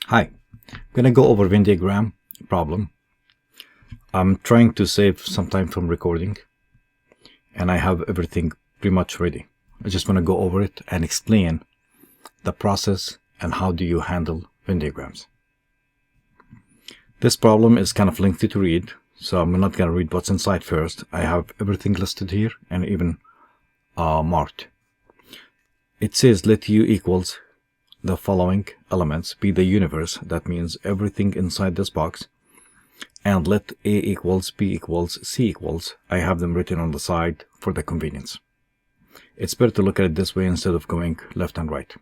Hi, I'm going to go over Venn diagram problem. I'm trying to save some time from recording, and I have everything pretty much ready. I just want to go over it and explain the process and how do you handle Venn diagrams. This problem is kind of lengthy to read, so I'm not going to read what's inside first. I have everything listed here and even marked. It says let U equals the following elements be the universe. That means everything inside this box. And let A equals, B equals, C equals. I have them written on the side for the convenience. It's better to look at it this way instead of going left and right.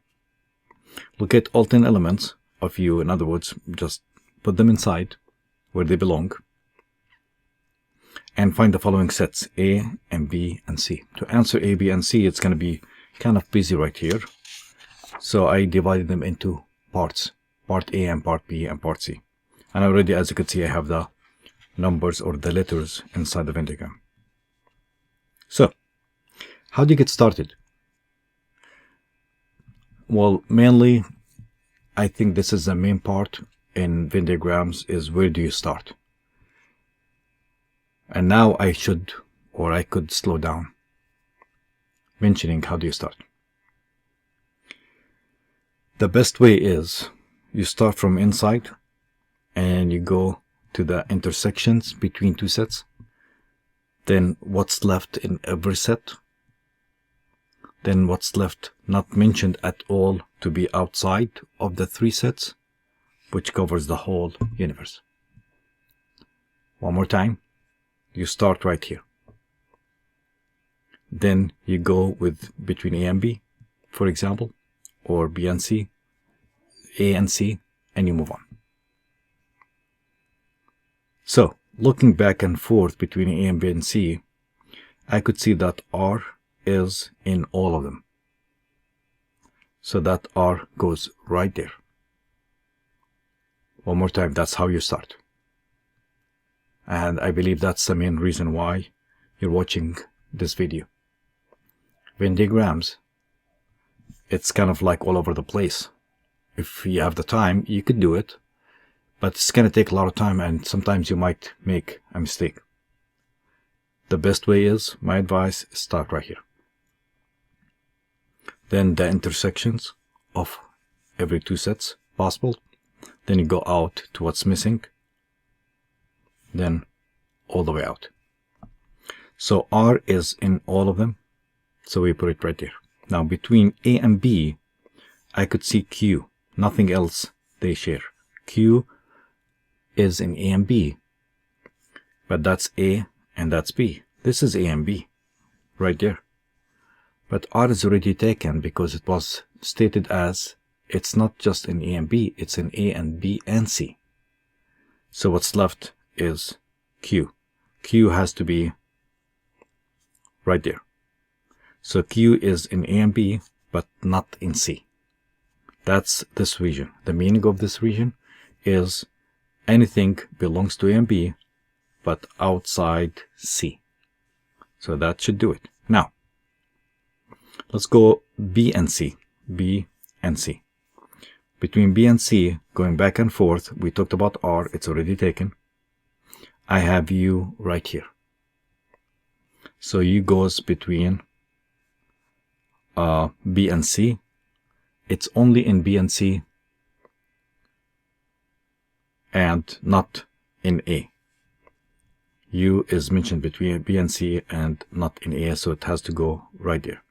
Look at all 10 elements of U. In other words, just put them inside where they belong. And find the following sets, A and B and C. To answer A, B, and C, it's going to be kind of busy right here. So I divided them into parts. Part A and Part B and Part C. And already, as you can see, I have the numbers or the letters inside the Venn diagram. So, how do you get started? Well, mainly, I think this is the main part in Venn diagrams is where do you start? And now I should, or I could slow down mentioning how do you start. The best way is you start from inside and you go to the intersections between two sets. Then what's left in every set. Then what's left not mentioned at all to be outside of the three sets, which covers the whole universe. One more time. You start right here. Then you go with between A and B, for example, or B and C, A and C, and you move on. So, looking back and forth between A and B and C, I could see that R is in all of them. So that R goes right there. One more time, that's how you start. And I believe that's the main reason why you're watching this video. Venn diagrams, it's kind of like all over the place. If you have the time, you could do it, but it's going to take a lot of time and sometimes you might make a mistake. The best way is, my advice, start right here. Then the intersections of every two sets possible. Then you go out to what's missing. Then all the way out. So R is in all of them. So we put it right there. Now between A and B, I could see Q. Nothing else they share. Q is in A and B. But that's A and that's B. This is A and B. Right there. But R is already taken because it was stated as it's not just in A and B, it's in A and B and C. So what's left is Q. Q has to be right there. So Q is in A and B, but not in C. That's this region. The meaning of this region is anything belongs to A and B, but outside C. So that should do it. Now, let's go B and C. B and C. Between B and C, going back and forth, we talked about R. It's already taken. I have U right here. So U goes between B and C. It's only in B and C and not in A. U is mentioned between B and C and not in A, so it has to go right there.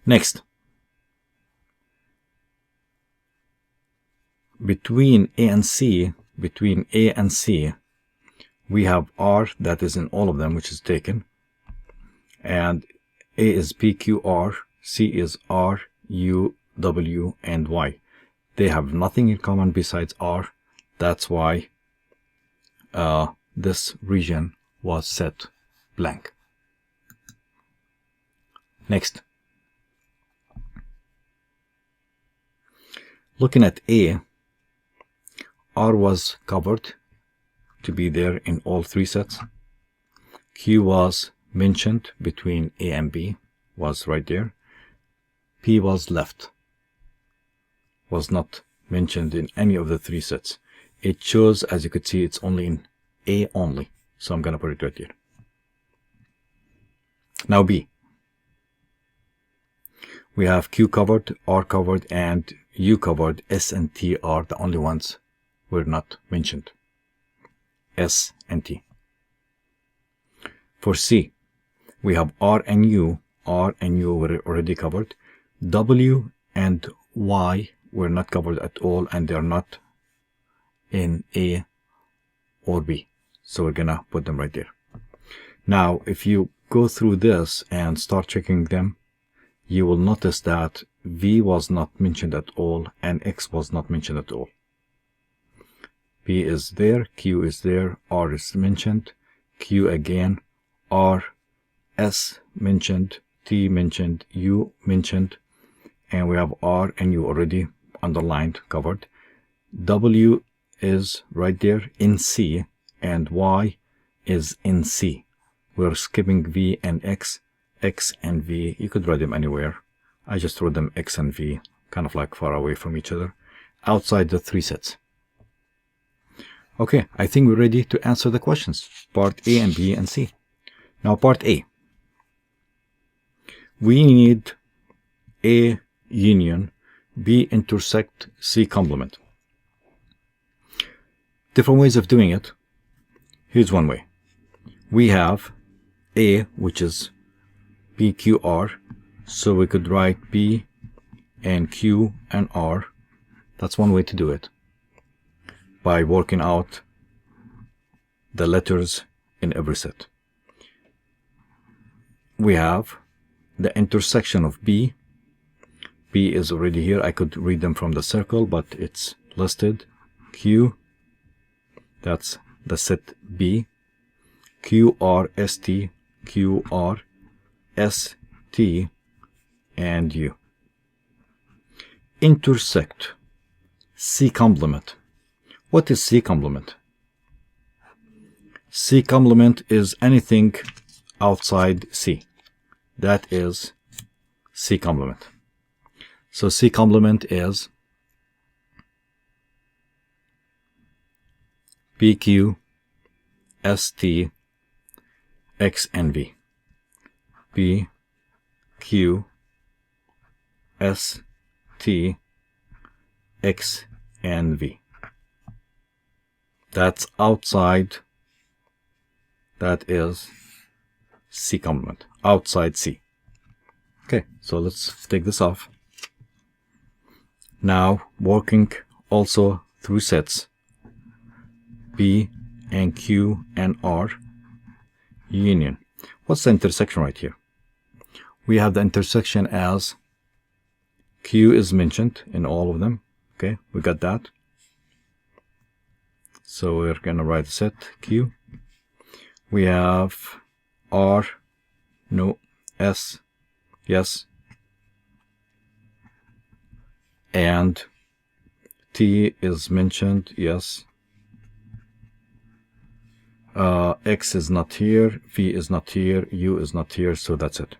Next, between A and C, we have R that is in all of them, which is taken, and A is P, Q, R, C is R, U, W, and Y. They have nothing in common besides R. That's why this region was set blank. Next. Looking at A, R was covered to be there in all three sets. Q was mentioned between A and B, was right there. P was left, was not mentioned in any of the three sets. It shows, as you could see, it's only in A only. So I'm going to put it right here. Now B. We have Q covered, R covered, and U covered. S and T are the only ones were not mentioned. S and T. For C, we have R and U. R and U were already covered. W and Y were not covered at all, and they're not in A or B. So we're gonna put them right there. Now, if you go through this and start checking them, you will notice that V was not mentioned at all and X was not mentioned at all. P is there, Q is there, R is mentioned, Q again, R, S mentioned, T mentioned, U mentioned, and we have R and U already underlined, covered. W is right there in C, and Y is in C. We're skipping V and X, X and V. You could write them anywhere. I just wrote them X and V, kind of like far away from each other, outside the three sets. Okay, I think we're ready to answer the questions, part A and B and C. Now part A. We need A union, B intersect, C complement. Different ways of doing it. Here's one way. We have A, which is PQR, so we could write B and Q and R. That's one way to do it, by working out the letters in every set. We have the intersection of B. B is already here. I could read them from the circle, but it's listed. Q, that's the set B. QRST, QRST, and U. Intersect, C complement. What is C complement? C complement is anything outside C. That is C complement. So C complement is PQ, ST, X and V. P, Q, S, T, X and V. That's outside. That is C complement. Outside C. Okay, so let's take this off. Now working also through sets B and Q and R union. What's the intersection right here? We have the intersection as Q is mentioned in all of them. Okay, we got that. So we're gonna write the set Q. We have R, no, S, yes, and T is mentioned, yes. X is not here, V is not here, U is not here, so that's it.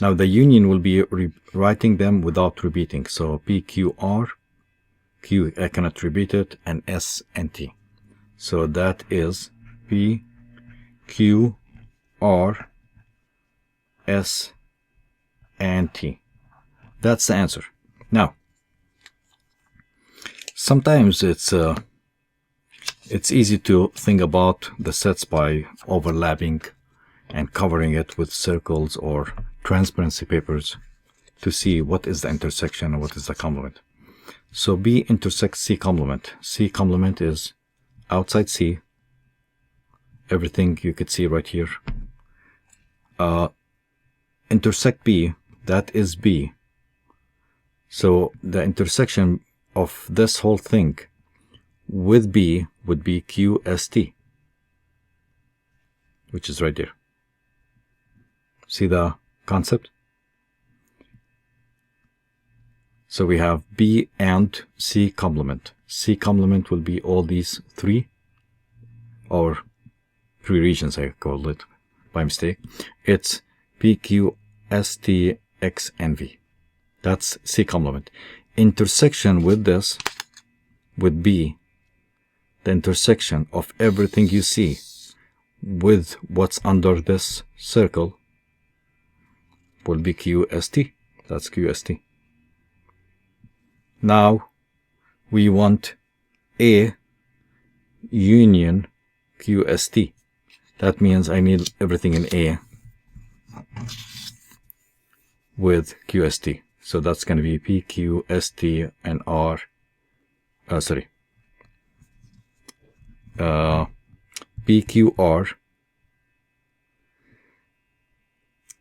Now the union will be writing them without repeating. So P, Q, R, Q, I cannot repeat it, and S and T. So that is P, Q, R, S, and T. That's the answer. Now, sometimes it's easy to think about the sets by overlapping and covering it with circles or transparency papers to see what is the intersection and what is the complement. So B intersects C complement. C complement is outside C. Everything you could see right here. Intersect B, that is B. So the intersection of this whole thing with B would be QST, which is right there. See the concept? So we have B and C complement. C complement will be all these three, or three regions I called it by mistake. It's P, Q, S, T, X, and V. That's C complement. Intersection with this would be the intersection of everything you see with what's under this circle will be QST. That's QST. Now we want A union QST. That means I need everything in A with QST. So that's going to be P, Q, S, T, and R. PQR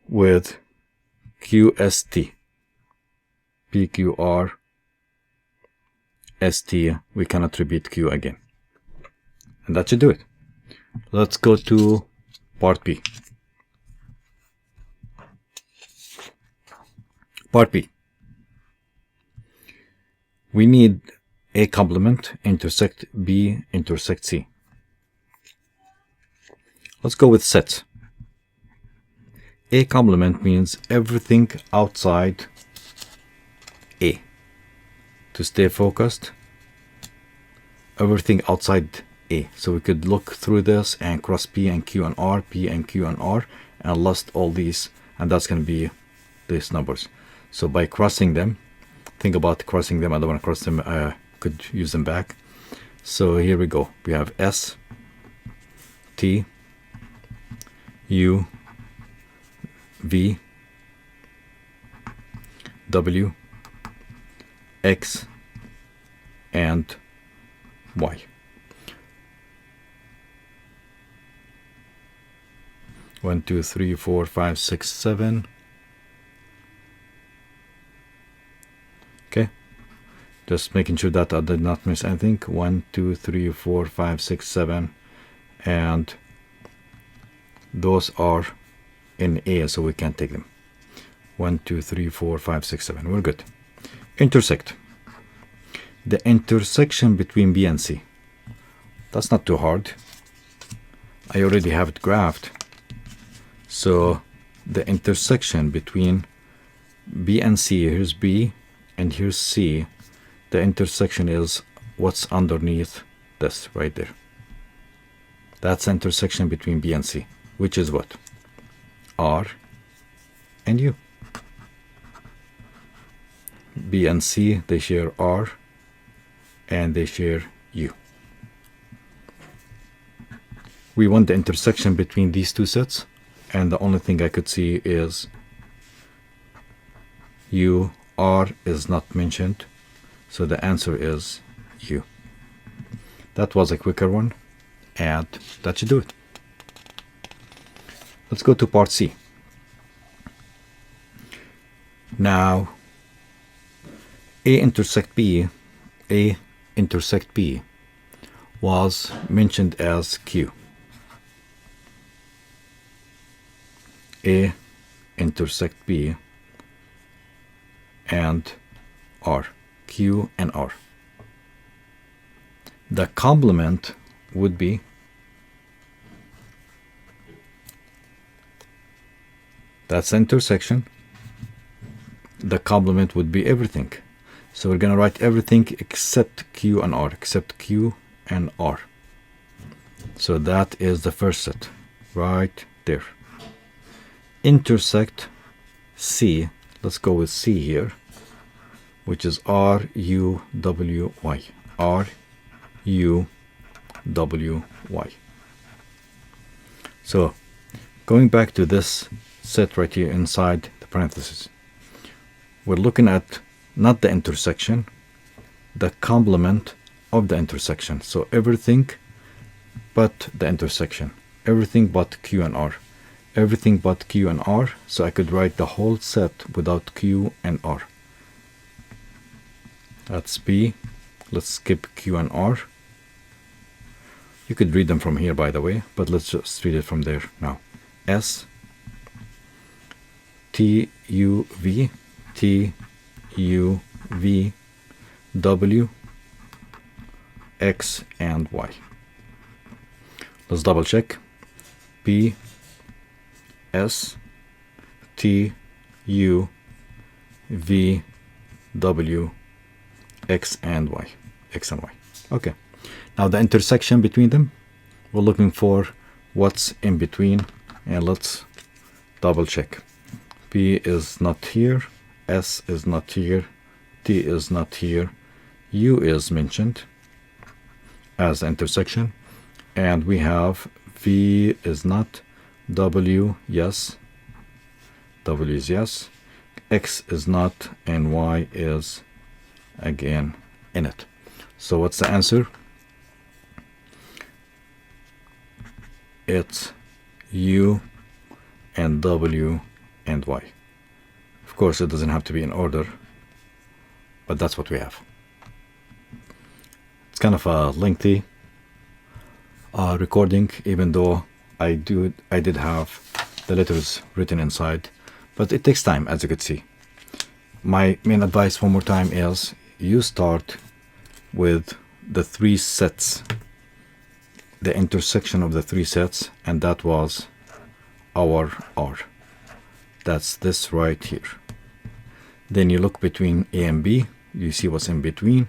with QST. PQR, ST, we cannot repeat Q again. And that should do it. Let's go to part B. Part B. We need A complement intersect B intersect C. Let's go with sets. A complement means everything outside A. To stay focused, everything outside A. So we could look through this and cross P and Q and R, P and Q and R, and list all these, and that's going to be these numbers. So by crossing them, think about crossing them. I don't want to cross them. Could use them back. So here we go. We have S, T, U, V, W, X, and Y. One, two, three, four, five, six, seven. Okay. Just making sure that I did not miss anything. 1, 2, 3, 4, 5, 6, 7. And those are in A, so we can't take them. 1, 2, 3, 4, 5, 6, 7. We're good. Intersect. The intersection between B and C. That's not too hard. I already have it graphed. So the intersection between B and C, here's B and here's C. The intersection is what's underneath this right there. That's the intersection between B and C, which is what? R and U. B and C, they share R and they share U. We want the intersection between these two sets, and the only thing I could see is U. R is not mentioned, so the answer is U. That was a quicker one, and that should do it. Let's go to part C. Now, A intersect B was mentioned as Q. A intersect B and R. Q and R. The complement would be that's the intersection. The complement would be everything. So we're going to write everything except Q and R, except Q and R. So that is the first set right there. Intersect C. Let's go with C here, which is R, U, W, Y. R, U, W, Y. So going back to this set right here inside the parentheses, we're looking at not the intersection, the complement of the intersection. So everything but the intersection, everything but Q and R, everything but Q and R. So I could write the whole set without Q and R. That's B. Let's skip Q and R. You could read them from here, by the way, but let's just read it from there now. S, T, U, V, T, U, V, W, X, and Y. Let's double check. P, S, T, U, V, W, X, and Y. X and Y. Okay. Now the intersection between them, we're looking for what's in between, and let's double check. P is not here, S is not here, T is not here, U is mentioned as the intersection, and we have V is not, W, yes, W is yes, X is not, and Y is again in it. So what's the answer? It's U and W and Y. Of course, it doesn't have to be in order, but that's what we have. It's kind of a lengthy recording, even though I did have the letters written inside, but it takes time, as you could see. My main advice one more time is you start with the 3 sets, the intersection of the 3 sets, and that was our R. That's this right here. Then you look between A and B, you see what's in between.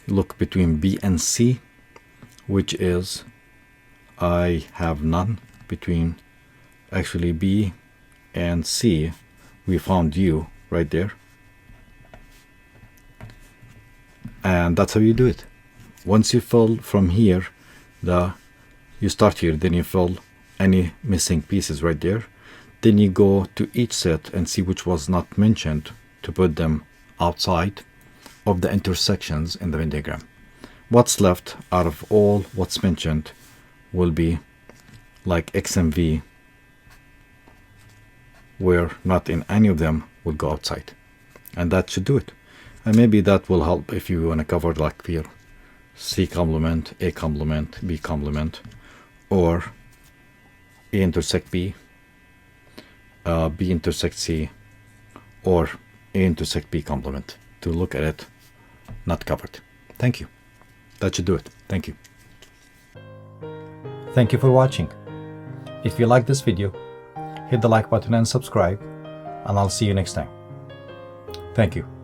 You look between B and C, which is I have none between, actually B and C. We found U right there. And that's how you do it. Once you fill from here, you start here, then you fill any missing pieces right there. Then you go to each set and see which was not mentioned to put them outside of the intersections in the Venn diagram. What's left out of all what's mentioned will be like X and V, where not in any of them will go outside. And that should do it. And maybe that will help if you want to cover like here, C complement, A complement, B complement, or A intersect B, B intersect C, or A intersect B complement, to look at it not covered. Thank you. That should do it. Thank you. Thank you for watching. If you like this video, hit the like button and subscribe, and I'll see you next time. Thank you.